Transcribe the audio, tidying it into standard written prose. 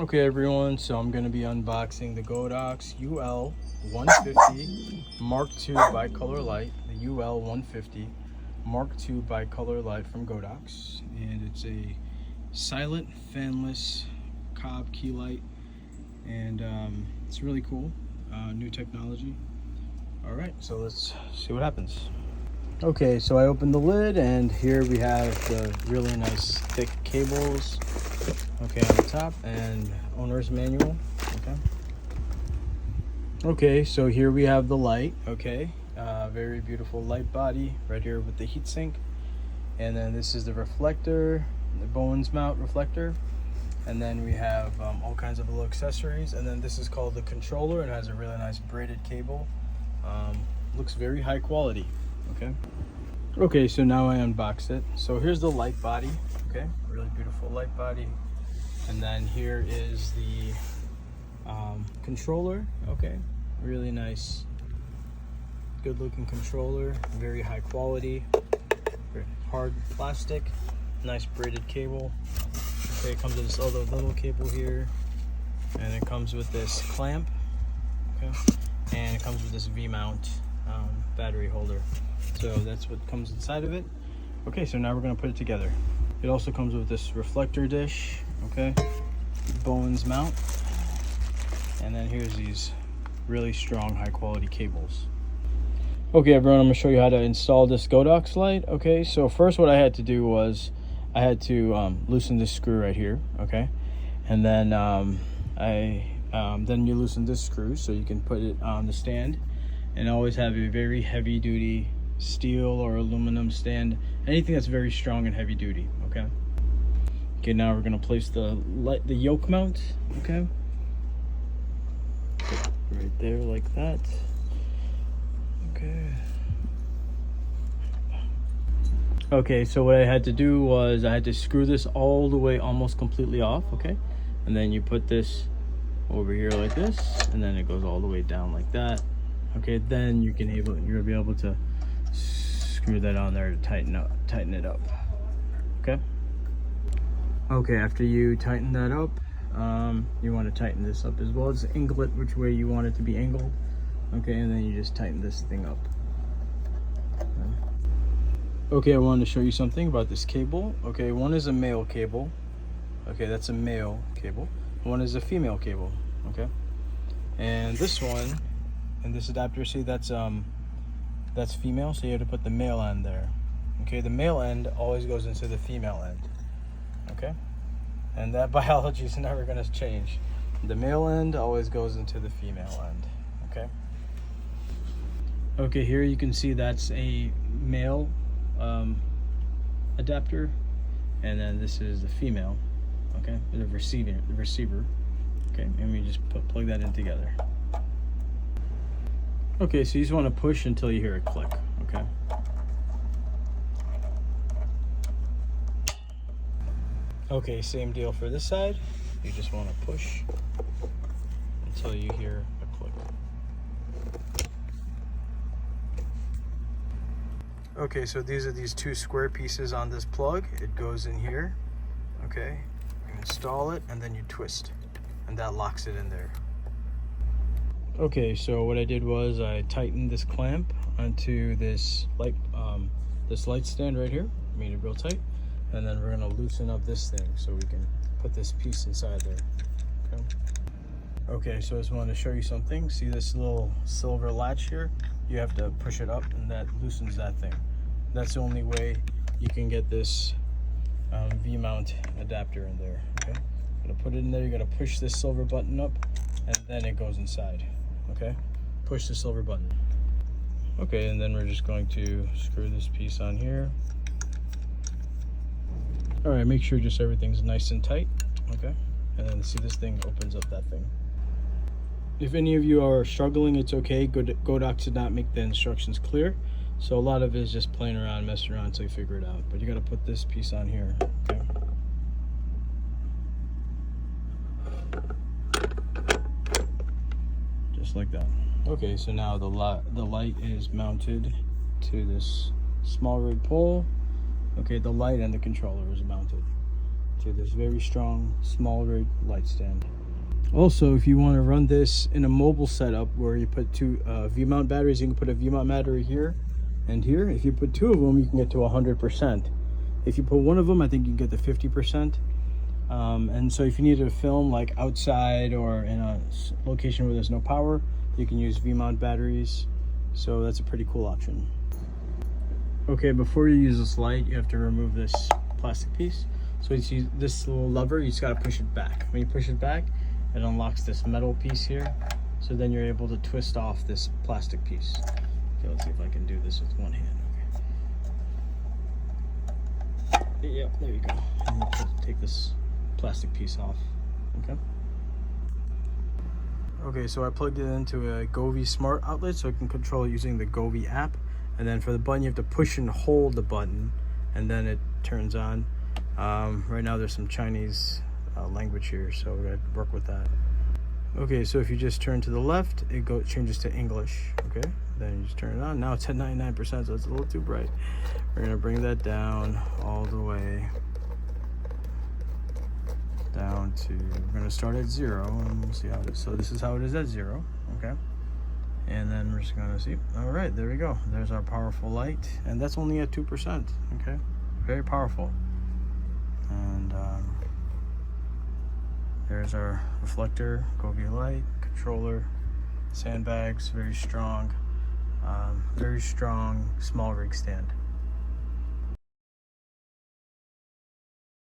Okay everyone, so I'm going to be unboxing the Godox UL 150 Mark II bicolor light, the UL 150 Mark II bicolor light from Godox, and it's a silent fanless cob key light, and it's really cool, new technology. Alright, so let's see what happens. Okay, so I opened the lid and here we have the really nice thick cables, okay, on the top, and owner's manual. Okay, so here we have the light. Okay, very beautiful light body right here with the heatsink, and then this is the reflector, the Bowens mount reflector, and then we have all kinds of little accessories, and then this is called the controller and has a really nice braided cable. Looks very high quality. Okay, so now I unboxed it. So here's the light body. Okay, really beautiful light body, and then here is the controller. Okay, really nice, good looking controller, very high quality, very hard plastic, nice braided cable. Okay, it comes with this other little cable here, and it comes with this clamp. Okay, and it comes with this V-mount battery holder. So that's what comes inside of it. Okay, so now we're going to put it together. It also comes with this reflector dish, okay, Bowens mount, and then here's these really strong high quality cables. Okay everyone, I'm going to show you how to install this Godox light. Okay, so first what I had to do was I had to loosen this screw right here, okay, and then then you loosen this screw so you can put it on the stand, and always have a very heavy duty steel or aluminum stand, anything that's very strong and heavy duty. Okay, now we're going to place the yoke mount. Okay, right there like that. Okay, so what I had to do was I had to screw this all the way almost completely off. Okay, and then you put this over here like this, and then it goes all the way down like that. Okay, then you're gonna be able to screw that on there to tighten it up. Okay, after you tighten that up, you want to tighten this up as well. Just angle it which way you want it to be angled. Okay, and then you just tighten this thing up. Okay, I wanted to show you something about this cable. Okay, one is a male cable. Okay, that's a male cable. One is a female cable. Okay, and this one and this adapter, see, that's female, so you have to put the male end there. Okay, the male end always goes into the female end. Okay, and that biology is never going to change. The male end always goes into the female end. Okay, here you can see that's a male adapter, and then this is the female. Okay, the receiver. Okay, and we just plug that in together. Okay, so you just want to push until you hear it click. Okay, same deal for this side. You just want to push until you hear a click. Okay, so these are these two square pieces on this plug. It goes in here. Okay, you install it and then you twist, and that locks it in there. Okay, so what I did was I tightened this clamp onto this light stand right here, made it real tight, and then we're gonna loosen up this thing so we can put this piece inside there. Okay, so I just wanted to show you something. See this little silver latch here? You have to push it up, and that loosens that thing. That's the only way you can get this V-mount adapter in there. Okay, gonna put it in there. You gotta push this silver button up, and then it goes inside. Okay, push the silver button. Okay, and then we're just going to screw this piece on here. All right, make sure just everything's nice and tight. Okay, and then see, this thing opens up that thing. If any of you are struggling, it's okay. Godox did not make the instructions clear, so a lot of it is just playing around, messing around until you figure it out. But you got to put this piece on here. Okay. Just like that. Okay, so now the light is mounted to this small rig pole. Okay, the light and the controller is mounted. to this very strong small rig light stand. Also, if you want to run this in a mobile setup where you put two V-mount batteries, you can put a V-mount battery here and here. If you put two of them, you can get to 100%. If you put one of them, I think you can get to 50%. And so if you need to film like outside or in a location where there's no power, you can use V-mount batteries. So that's a pretty cool option. Okay, before you use this light, you have to remove this plastic piece. So it's this little lever, you just gotta push it back. When you push it back, it unlocks this metal piece here. So then you're able to twist off this plastic piece. Okay, let's see if I can do this with one hand. Okay. Yep, there you go. And you take this plastic piece off. Okay. Okay, so I plugged it into a Govee smart outlet so I can control it using the Govee app. And then for the button, you have to push and hold the button, and then it turns on. Right now there's some Chinese language here, so we're gonna work with that. Okay, so if you just turn to the left, it changes to English. Okay, then you just turn it on. Now it's at 99%, so it's a little too bright. We're gonna bring that down all the way down to, we're gonna start at 0 and we'll see how it is. So this is how it is at 0. Okay, and then we're just gonna see. All right, there we go. There's our powerful light, and that's only at 2%. Okay, very powerful. And there's our reflector, Govee light, controller, sandbags, very strong small rig stand.